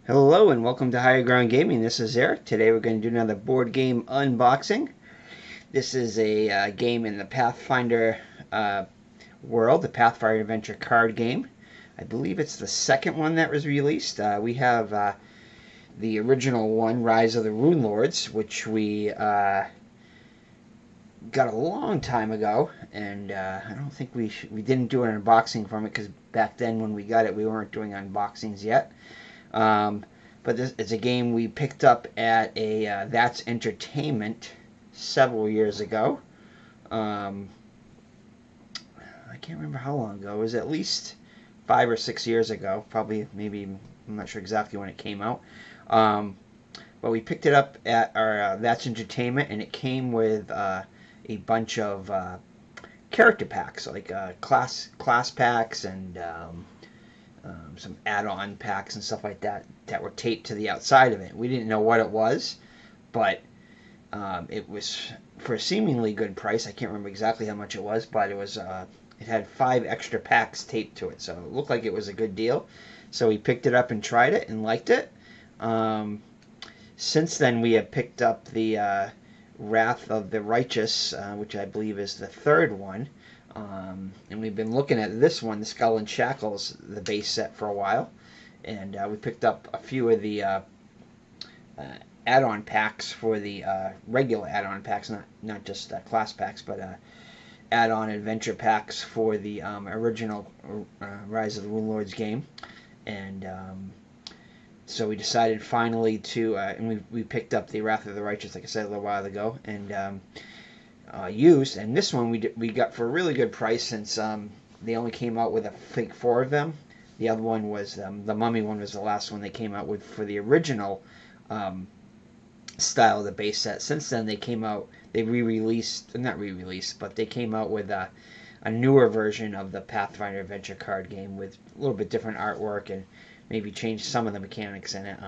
Hello and welcome to Higher Ground Gaming. This is Eric. Today we're going to do another board game unboxing. This is a game in the Pathfinder world, the Pathfinder Adventure Card Game. I believe it's the second one that was released. We have the original one, Rise of the Rune Lords, which we got a long time ago, and I don't think we didn't do an unboxing from it because back then when we got it we weren't doing unboxings yet. But it's a game we picked up at a That's Entertainment several years ago. I can't remember how long ago. It was at least 5 or 6 years ago. Probably, maybe, I'm not sure exactly when it came out. But we picked it up at our That's Entertainment, and it came with a bunch of character packs, like class packs and some add-on packs and stuff like that that were taped to the outside of it. We didn't know what it was, but it was for a seemingly good price. I can't remember exactly how much it was, but it was it had 5 extra packs taped to it, so it looked like it was a good deal. So we picked it up and tried it and liked it. Since then, we have picked up the Wrath of the Righteous, which I believe is the third one. And we've been looking at this one, the Skull Shackles, the base set, for a while. And we picked up a few of the add-on packs for the regular add-on packs, not just class packs, but add-on adventure packs for the original Rise of the Rune Lords game. And so we decided finally to, and we picked up the Wrath of the Righteous, like I said a little while ago, and used, and this one we got for a really good price, since they only came out with, I think, 4 of them. The other one was the Mummy one was the last one they came out with for the original style of the base set. Since then they came out, they not re-released, but they came out with a newer version of the Pathfinder Adventure Card Game with a little bit different artwork and maybe changed some of the mechanics in it.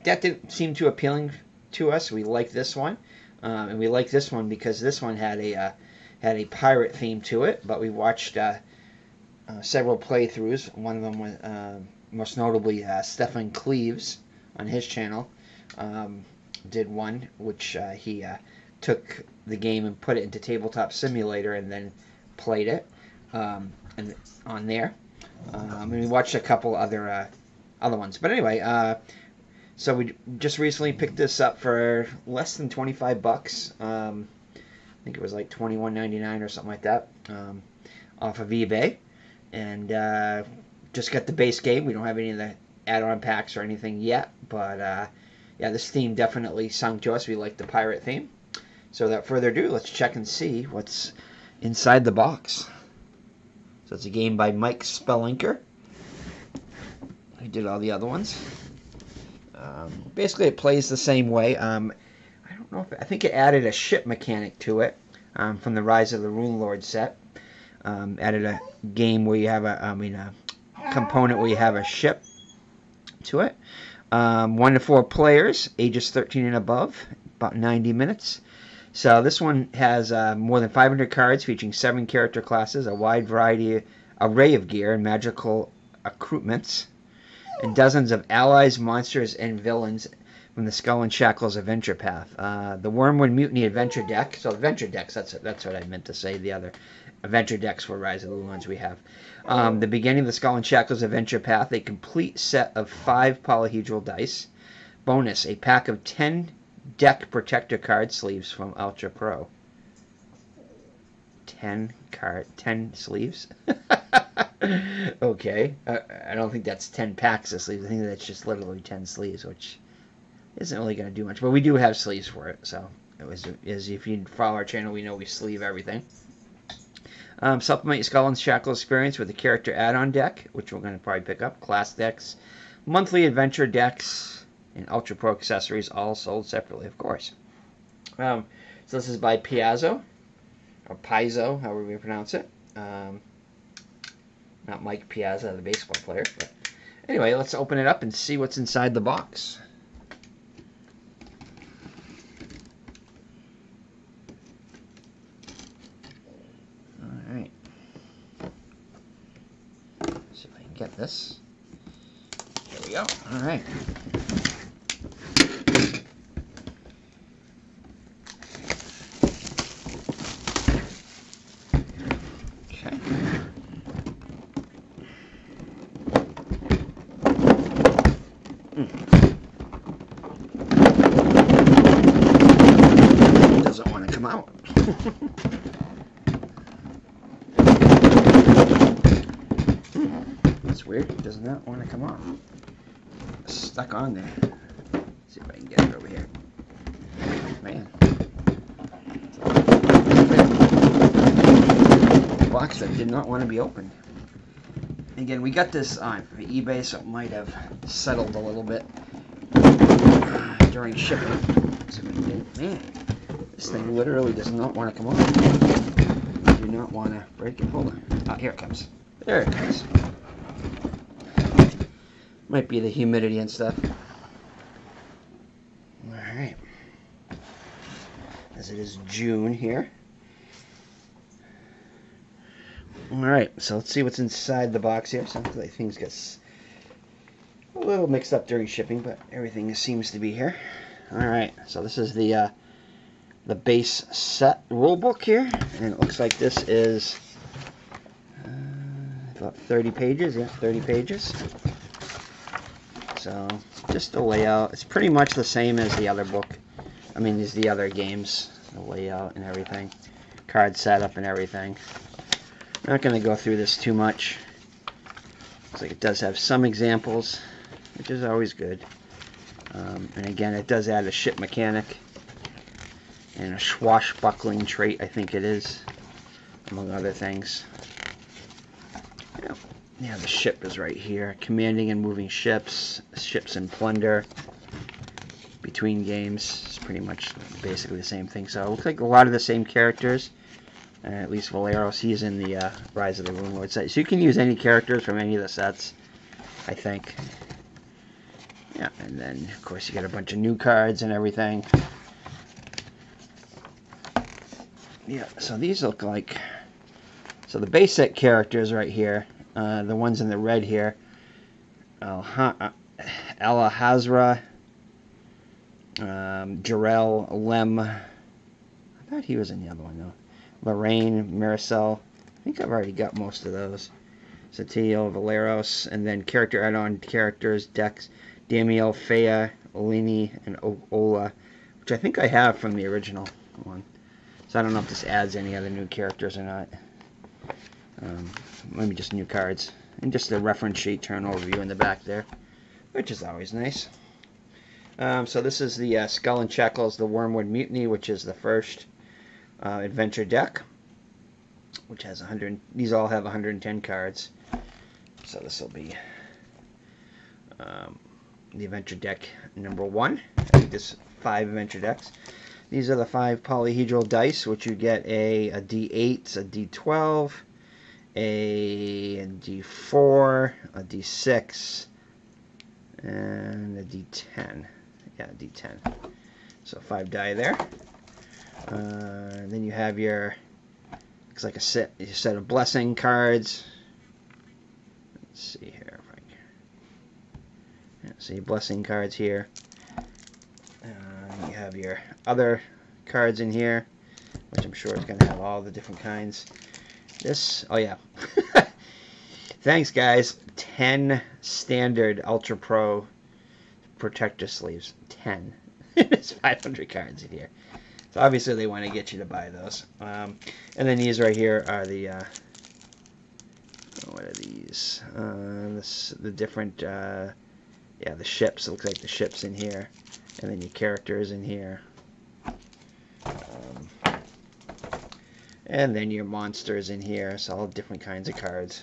That didn't seem too appealing to us. We liked this one. And we like this one because this one had a pirate theme to it. But we watched several playthroughs. One of them was most notably Stefan Cleaves on his channel did one, which he took the game and put it into Tabletop Simulator and then played it and on there. And we watched a couple other ones. But anyway. So we just recently picked this up for less than $25. I think it was like $21.99 or something like that, off of eBay. And just got the base game. We don't have any of the add-on packs or anything yet, but yeah, this theme definitely sung to us. We like the pirate theme. So without further ado, let's check and see what's inside the box. So it's a game by Mike Selinker. He did all the other ones. Basically, it plays the same way. I don't know if I think it added a ship mechanic to it from the Rise of the Rune Lord set. Added a game where you have a component where you have a ship to it. 1 to 4 players, ages 13 and above, about 90 minutes. So this one has more than 500 cards featuring 7 character classes, a wide array of gear and magical accoutrements, and dozens of allies, monsters, and villains from the Skull and Shackles Adventure Path. The Wormwood Mutiny Adventure deck. So adventure decks, that's what I meant to say. The other adventure decks for Rise of the ones we have. The beginning of the Skull and Shackles Adventure Path, a complete set of 5 polyhedral dice. Bonus, a pack of 10 deck protector card sleeves from Ultra Pro. 10 sleeves? Okay. I don't think that's 10 packs of sleeves. I think that's just literally 10 sleeves, which isn't really going to do much. But we do have sleeves for it, so if you follow our channel, we know we sleeve everything. Supplement your Skull and Shackles experience with a character add-on deck, which we're going to probably pick up. Class decks, monthly adventure decks, and Ultra Pro accessories, all sold separately, of course. So this is by Paizo, or Paizo, however we pronounce it. Not Mike Piazza, the baseball player. But anyway, let's open it up and see what's inside the box. All right. See if I can get this. There we we go. All right. Okay. Doesn't want to come out. That's weird. It does not want to come off. It's stuck on there. Let's see if I can get it over here. Man. Box that did not want to be opened. Again, we got this on eBay, so it might have settled a little bit during shipping. So, man, this thing literally does not want to come off. I do not want to break it. Hold on. Oh, here it comes. There it comes. Might be the humidity and stuff. Alright. As it is June here. Alright, so let's see what's inside the box here. Some things get a little mixed up during shipping, but everything seems to be here. Alright, so this is the base set rulebook here, and it looks like this is about 30 pages. Yeah, 30 pages. So just the layout. It's pretty much the same as the other book. I mean, as the other games, the layout and everything, card setup and everything. Not going to go through this too much. Looks like it does have some examples, which is always good. And again, it does add a ship mechanic and a swashbuckling trait, I think it is, among other things. Yeah, the ship is right here. Commanding and moving ships, ships and plunder between games. It's pretty much basically the same thing. So it looks like a lot of the same characters. At least Valeros, he's in the Rise of the Rune Lord set. So you can use any characters from any of the sets, I think. Yeah, and then of course you got a bunch of new cards and everything. Yeah, so these look like, so the base set characters right here, the ones in the red here, Alahazra, Jarell, Lem, I thought he was in the other one though, Lorraine, Maricel, I think I've already got most of those, Satillo, Valeros, and then character add-on characters, Dex, Damiel, Fea, Olini, and Ola, which I think I have from the original one. So I don't know if this adds any other new characters or not. Maybe just new cards. And just a reference sheet, turn overview in the back there, which is always nice. So this is the Skull Shackles, the Wormwood Mutiny, which is the first adventure deck, which has 100. These all have 110 cards. So this will be the adventure deck number 1. I think there's 5 adventure decks. These are the 5 polyhedral dice, which you get a D8, a D12, a D4, a D6, and a D10. Yeah, D10. So 5 die there. Then you have your, looks like a set of blessing cards. Let's see here. If I can, yeah, see blessing cards here. You have your other cards in here, which I'm sure is going to have all the different kinds. This, oh yeah. Thanks guys. 10 standard Ultra Pro protector sleeves. 10. There's 500 cards in here. So obviously they want to get you to buy those. And then these right here are the, what are these? The different, yeah, the ships. It looks like the ships in here. And then your characters in here. And then your monsters in here. So all different kinds of cards.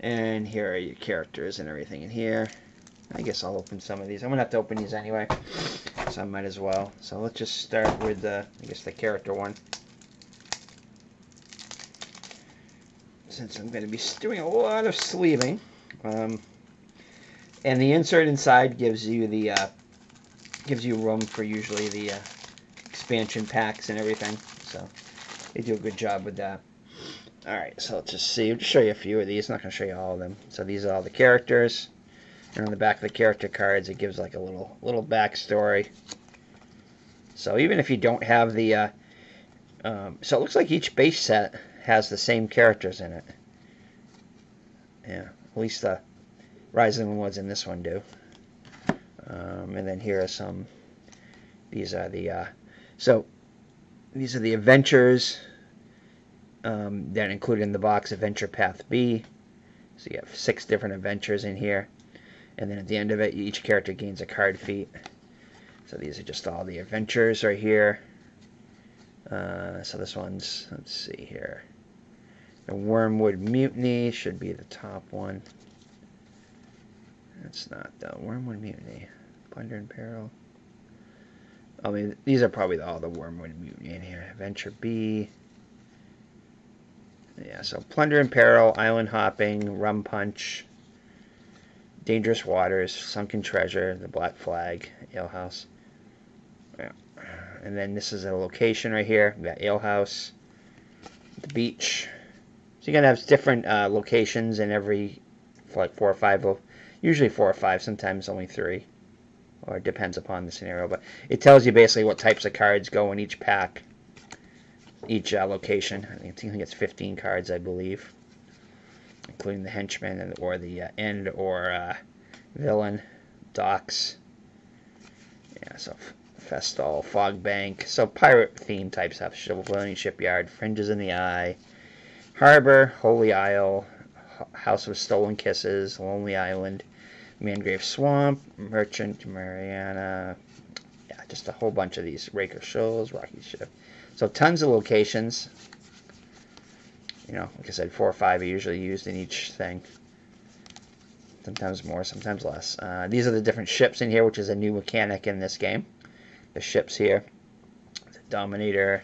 And here are your characters and everything in here. I guess I'll open some of these. I'm going to have to open these anyway. So I might as well. So let's just start with, I guess, the character one. Since I'm going to be doing a lot of sleeving. And the insert inside gives you the... gives you room for usually the expansion packs and everything, so they do a good job with that. Alright, so let's just see. I'll just show you a few of these. I'm not going to show you all of them. So these are all the characters, And on the back of the character cards, it gives like a little backstory. So even if you don't have the, so it looks like each base set has the same characters in it. Yeah, at least the Rise of the Moon ones in this one do. And then here are some. These are the these are the adventures that included in the box. Adventure Path B. So you have 6 different adventures in here. And then at the end of it, each character gains a card feat. So these are just all the adventures right here. So this one's, let's see here. The Wormwood Mutiny should be the top one. That's not the Wormwood Mutiny. Plunder and Peril. I mean, these are probably all the Wormwood Mutiny in here. Adventure B. Yeah, so Plunder and Peril, Island Hopping, Rum Punch, Dangerous Waters, Sunken Treasure, The Black Flag, Alehouse. Yeah. And then this is a location right here. We got Alehouse, the beach. So you're going to have different locations in every, for like 4 or 5, usually 4 or 5, sometimes only 3. Or it depends upon the scenario. But it tells you basically what types of cards go in each pack, each location. I think it's 15 cards, I believe, including the henchman or the end or villain, docks. Yeah, so Festal, Fog Bank. So pirate theme type stuff. Civilian Shipyard, Fringes in the Eye, Harbor, Holy Isle, House of Stolen Kisses, Lonely Island, Mangrave Swamp, Merchant, Mariana. Yeah, just a whole bunch of these. Raker Shoals, Rocky Ship. So tons of locations. You know, like I said, 4 or 5 are usually used in each thing. Sometimes more, sometimes less. These are the different ships in here, which is a new mechanic in this game. The ships here. The Dominator,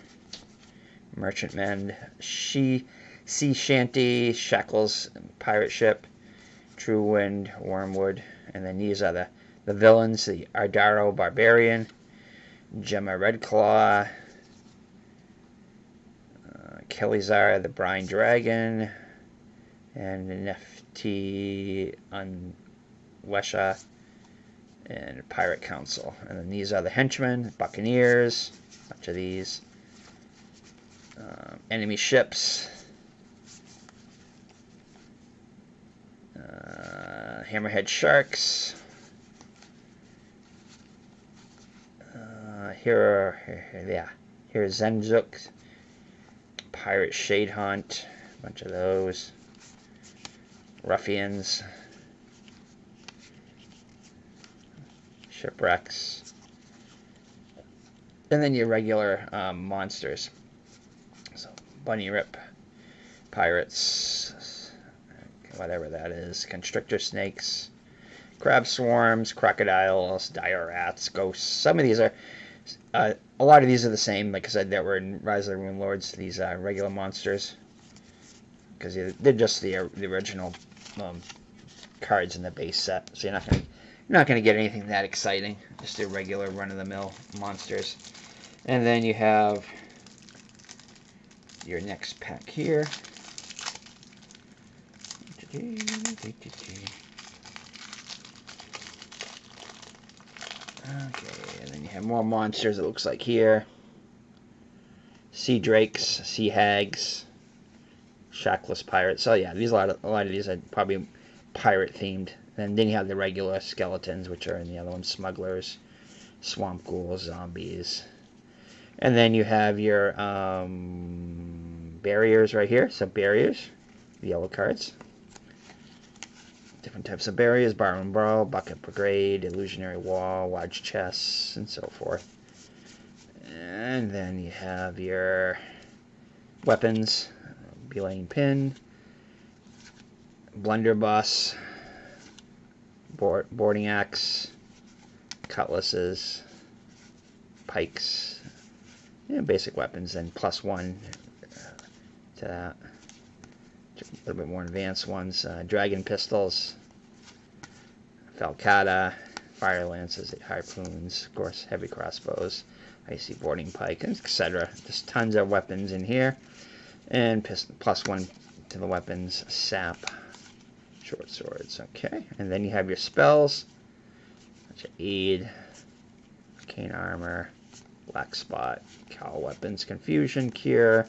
Merchantman, Sea Shanty, Shackles, Pirate Ship, True Wind, Wormwood. And then these are the villains. The Ardaro Barbarian, Gemma Redclaw, Kelizar the Brine Dragon, and Nefti Unwesha, and Pirate Council. And then these are the henchmen, Buccaneers, a bunch of these. Enemy ships, Hammerhead Sharks. Here's Zenzuk, Pirate Shade Hunt, a bunch of those. Ruffians, Shipwrecks, and then your regular monsters. So Bunny Rip, Pirates, whatever that is, Constrictor Snakes, Crab Swarms, Crocodiles, Dire Rats, Ghosts. Some of these are, a lot of these are the same, like I said, that were in Rise of the Rune Lords, these regular monsters, because they're just the original cards in the base set, so you're not gonna get anything that exciting, just the regular run-of-the-mill monsters. And then you have your next pack here. Okay, and then you have more monsters, it looks like here. Sea Drakes, Sea Hags, Shackless Pirates. So yeah, a lot of these are probably pirate themed. And then you have the regular skeletons, which are in the other one, smugglers, swamp ghouls, zombies. And then you have your barriers right here. So barriers, the yellow cards. Different types of barriers, Bar and Brawl, Bucket Brigade, Illusionary Wall, Large Chests, and so forth. And then you have your weapons, Belaying Pin, Blunderbuss, boarding axe, cutlasses, pikes, basic weapons, and +1 to that. A little bit more advanced ones, dragon pistols, falcata, fire lances, harpoons, of course, heavy crossbows, icy boarding pike, etc. Just tons of weapons in here, and +1 to the weapons, sap, Short swords, okay. And then you have your spells. That's your aid, arcane armor, black spot, cowl weapons, confusion, cure.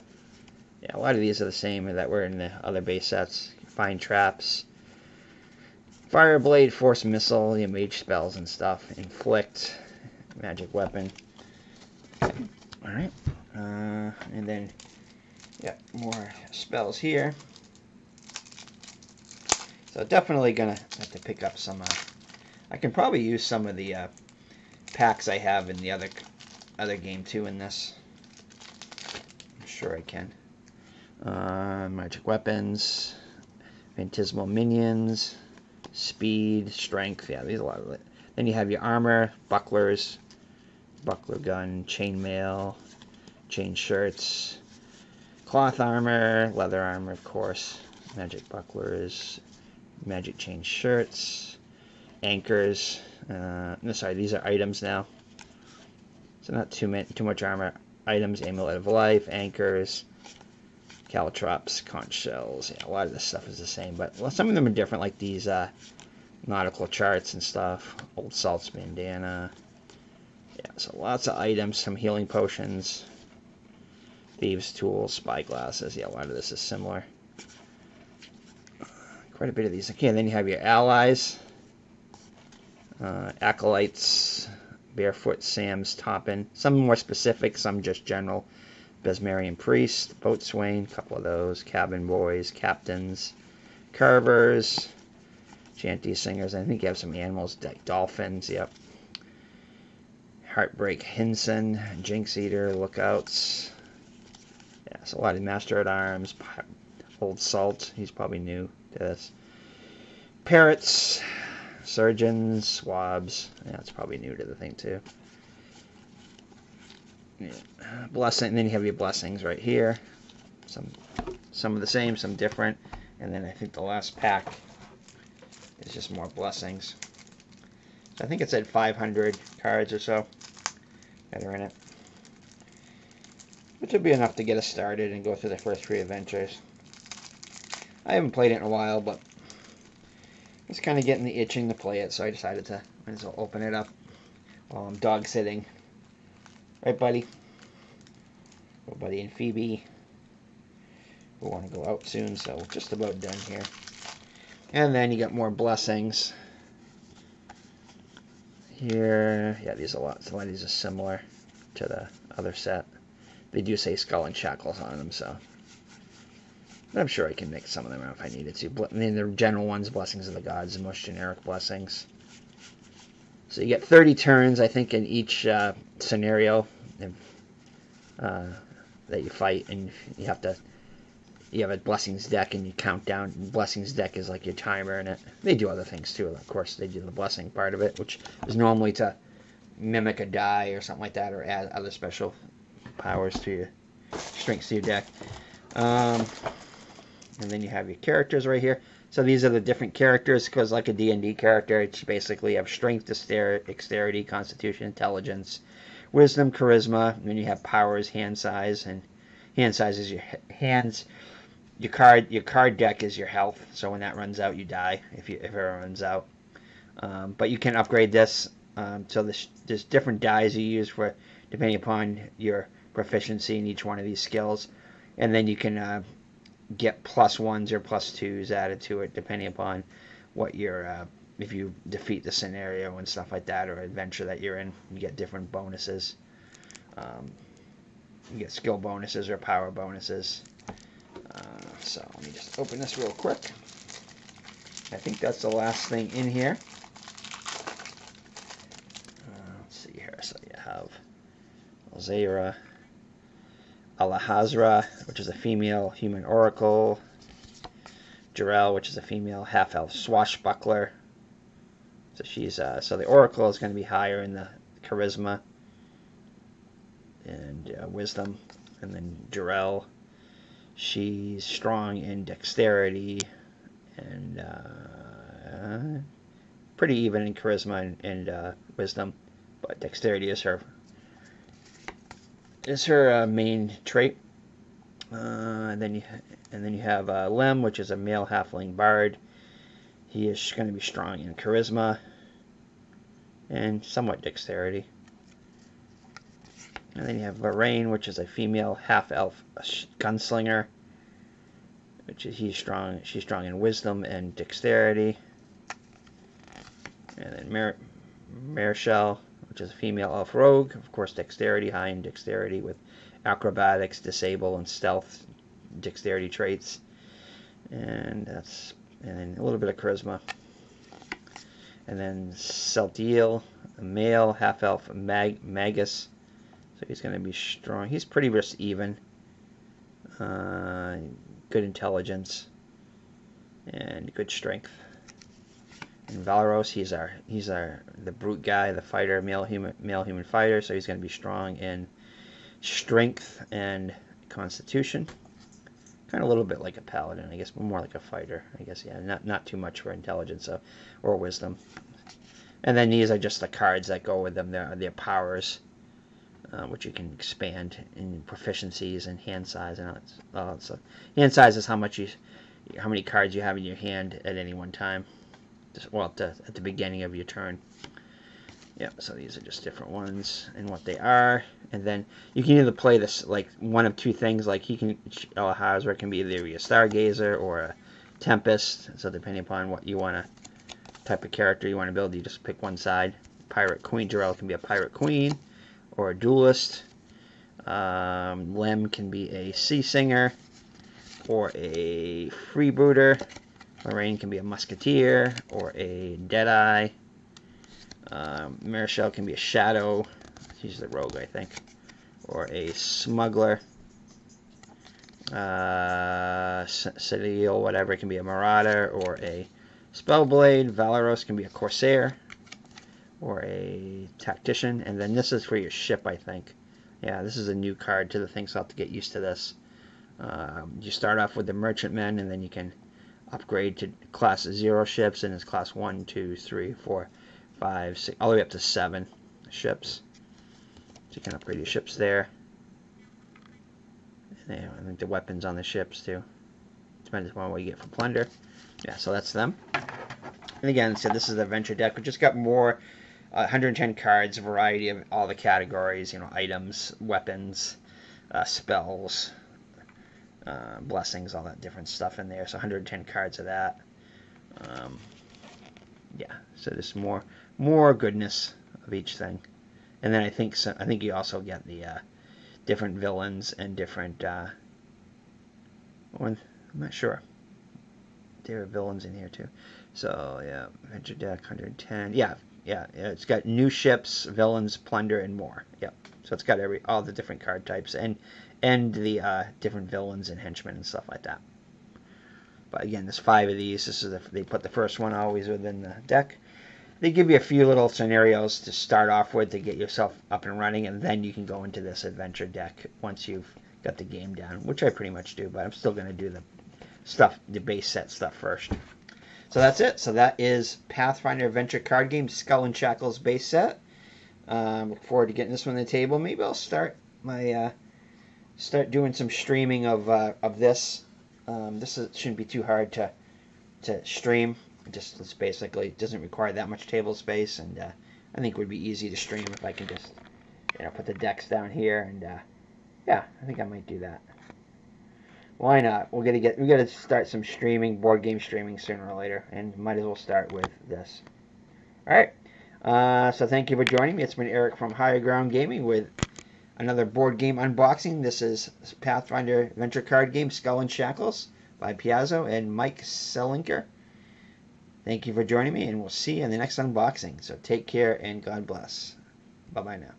Yeah, a lot of these are the same that were in the other base sets. Find traps, fire blade, force missile, your mage spells and stuff. Inflict, magic weapon. Okay. All right, and then yeah, more spells here. So definitely gonna have to pick up some. I can probably use some of the packs I have in the other game too. In this, I'm sure I can. Magic weapons, phantasmal minions, speed, strength. Yeah, there's a lot of it. Then you have your armor, bucklers, buckler gun, chainmail, chain shirts, cloth armor, leather armor, of course, magic bucklers, magic chain shirts, anchors. No, sorry, these are items now. So not too much armor. Items, amulet of life, anchors, caltrops, conch shells. Yeah, a lot of this stuff is the same, but some of them are different, like these nautical charts and stuff. Old salts bandana. Yeah, so lots of items, some healing potions, thieves' tools, spyglasses. Yeah, a lot of this is similar. Quite a bit of these. Okay, and then you have your allies, acolytes, barefoot Sam's Toppin. Some more specific, some just general. Besmarian priest, boatswain, a couple of those, cabin boys, captains, carvers, chanty singers. I think you have some animals, like dolphins. Yep. Heartbreak Hinson, Jinx Eater, lookouts. Yeah, so a lot of Master at Arms, Old Salt. He's probably new to this. Parrots, surgeons, swabs. Yeah, that's probably new to the thing too. Yeah. Blessing. And then you have your blessings right here. Some of the same, some different. And then I think the last pack is just more blessings. So I think it said 500 cards or so that are in it, which would be enough to get us started and go through the first 3 adventures. I haven't played it in a while, but it's kind of getting the itching to play it, so I decided to might as well open it up while I'm dog sitting. Right, buddy? Well, buddy and Phoebe, we want to go out soon, so we're just about done here. And then you got more blessings here. Yeah, these are a lot of these are similar to the other set. They do say Skull and Shackles on them, so but I'm sure I can mix some of them out if I needed to. I mean, the general ones, Blessings of the Gods, the most generic blessings. So you get 30 turns, I think, in each scenario that you fight, and you have a blessings deck, and you count down. Blessings deck is like your timer, and they do other things too. Of course, they do the blessing part of it, which is normally to mimic a die or something like that, or add other special powers to your strengths to your deck. And then you have your characters right here. So these are the different characters, because like a D&D character, it's basically have strength, dexterity, constitution, intelligence, wisdom, charisma. And then you have powers, hand size, and hand size is your hands. Your card deck is your health. So when that runs out, you die if it runs out. But you can upgrade this. So there's different dies you use for depending upon your proficiency in each one of these skills, and then you can get +1s or +2s added to it depending upon what your if you defeat the scenario and stuff like that, or adventure that you're in. You get different bonuses. You get skill bonuses or power bonuses. So let me just open this real quick. I think that's the last thing in here. Let's see here. So you have Alzaira, Alahazra, which is a female human oracle, Jarell, which is a female half-elf swashbuckler. So she's so the oracle is going to be higher in the charisma and wisdom, and then Jarell, she's strong in dexterity and pretty even in charisma and wisdom, but dexterity is her main trait. And then you have Lem, which is a male halfling bard. he is going to be strong in charisma and somewhat dexterity. And then you have Lorraine, which is a female half-elf gunslinger, which is she's strong in wisdom and dexterity. And then Marichelle, which is a female elf rogue, of course dexterity, high in dexterity with acrobatics, disable, and stealth dexterity traits. And then a little bit of charisma. And then Celtiel, a male half-elf magus. So he's going to be strong. He's pretty risk even. Good intelligence and good strength. And Valeros, he's the brute guy, the fighter, male human fighter. So he's going to be strong in strength and constitution. Kind of a little bit like a paladin, I guess, but more like a fighter. I guess, yeah, not too much for intelligence or wisdom. And then these are just the cards that go with them. They're powers, which you can expand in proficiencies and hand size and all that stuff. Hand size is how many cards you have in your hand at any one time. Well, at the beginning of your turn. Yeah, so these are just different ones and what they are. And then you can either play this like one of two things. Like Hazard can be either a Stargazer or a Tempest. So depending upon what you want type of character you want to build, you just pick one side. Pirate Queen Jarell can be a Pirate Queen or a Duelist. Lem can be a Sea Singer or a Freebooter. Lorraine can be a Musketeer or a Deadeye. Marichelle can be a Shadow. She's the rogue, I think. Or a Smuggler. Celestial, whatever, can be a Marauder or a Spellblade. Valeros can be a Corsair or a Tactician. And then this is for your ship, I think. Yeah, this is a new card to the thing, so I'll have to get used to this. You start off with the Merchantmen, and then you can upgrade to class 0 ships, and it's class 1, 2, 3, 4, 5, 6, all the way up to 7 ships. So you can upgrade your ships there. And I think the weapons on the ships too. Depends upon what you get for plunder. Yeah, so that's them. And again, so this is the adventure deck. We just got more 110 cards, a variety of all the categories, you know, items, weapons, spells, blessings, all that different stuff in there. So 110 cards of that. Yeah, so there's more goodness of each thing. And then I think you also get the different villains and different I'm not sure. There are villains in here too. So yeah, adventure deck 110. Yeah, it's got new ships, villains, plunder, and more. Yep. So it's got all the different card types and the different villains and henchmen and stuff like that. But again, there's 5 of these. They put the first one always within the deck. They give you a few little scenarios to start off with to get yourself up and running, and then you can go into this adventure deck once you've got the game down, which I pretty much do, but I'm still going to do the base set stuff first. So that's it. So that is Pathfinder Adventure Card Game, Skull and Shackles Base Set. Look forward to getting this one on the table. Maybe I'll start doing some streaming of this. Shouldn't be too hard to stream. It's basically, it doesn't require that much table space, and I think it would be easy to stream if I can just put the decks down here, and yeah, I think I might do that. Why not? We gotta start some streaming, board game streaming sooner or later, and might as well start with this. All right. So thank you for joining me. It's been Eric from Higher Ground Gaming with another board game unboxing. This is Pathfinder Adventure Card Game, Skull and Shackles by Paizo and Mike Selinker. Thank you for joining me, and we'll see you in the next unboxing. So take care and God bless. Bye-bye now.